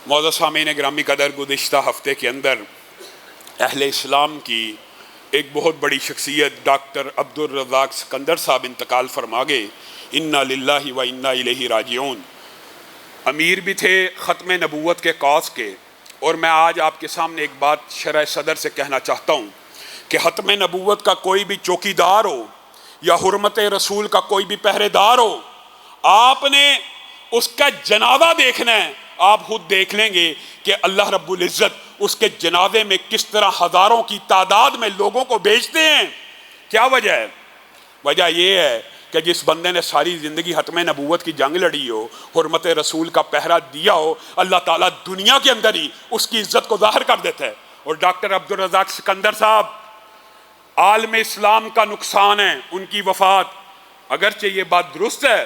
मौजूद सामीन ग्रामी कदर, गुज़िश्ता हफ्ते के अंदर अहले इस्लाम की एक बहुत बड़ी शख्सियत डॉक्टर अब्दुल रज़ाक सिकंदर साहब इंतकाल फरमा गए। इन्ना लिल्लाहि व इन्ना इलैहि राजिऊन। अमीर भी थे ख़त्म नबूवत के कौस के। और मैं आज आपके सामने एक बात शरह सदर से कहना चाहता हूँ कि ख़त्म नबूवत का कोई भी चौकीदार हो या हुर्मत रसूल का कोई भी पहरेदार हो, आपने उसका जनाजा देखना है। आप खुद देख लेंगे कि अल्लाह रब्बुल इज़्ज़त उसके जनाजे में किस तरह हज़ारों की तादाद में लोगों को भेजते हैं। क्या वजह है? वजह यह है कि जिस बंदे ने सारी ज़िंदगी हतम नबूवत की जंग लड़ी हो, हुर्मत रसूल का पहरा दिया हो, अल्लाह ताला दुनिया के अंदर ही उसकी इज़्ज़त को ज़ाहिर कर देता है। और डॉक्टर अब्दुल रज़ाक सिकंदर साहब आलम इस्लाम का नुकसान है उनकी वफ़ात। अगरचे ये बात दुरुस्त है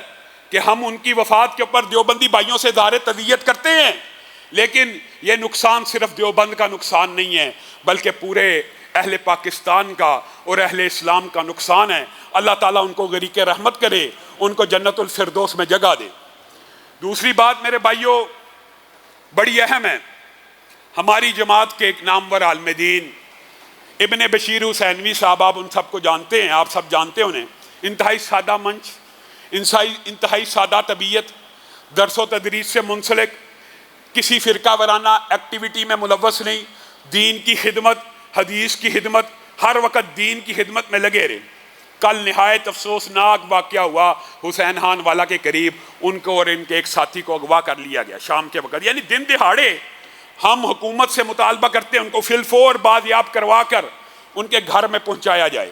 कि हम उनकी वफ़ात के ऊपर देवबंदी भाइयों से इज़हार तज़ियत करते हैं, लेकिन यह नुकसान सिर्फ देवबंद का नुकसान नहीं है बल्कि पूरे अहले पाकिस्तान का और अहले इस्लाम का नुकसान है। अल्लाह ताला उनको गरीक रहमत करे, उनको जन्नतुल फिरदौस में जगह दे। दूसरी बात मेरे भाइयों बड़ी अहम है। हमारी जमात के एक नामवर आलिम दीन इब्ने बशीर हुसैनवी साहब, आप उन सबको जानते हैं, आप सब जानते हैं उन्हें। इंतहाई सादा मंच, इंतहाई सादा तबीयत, दरसो तदरीस से मुंसलिक, किसी फ़िरका वराना एक्टिविटी में मुलव्वस नहीं, दीन की खिदमत, हदीस की खिदमत, हर वक्त दीन की खिदमत में लगे रहे। कल नहायत अफसोसनाक वाक़या हुआ हुसैन खान वाला के करीब, उनको और इनके एक साथी को अगवा कर लिया गया शाम के वक्त। यानी दिन दिहाड़े हम हुकूमत से मुतालबा करते हैं उनको फिलफोर बाजियाब करवा कर उनके घर में पहुँचाया जाए।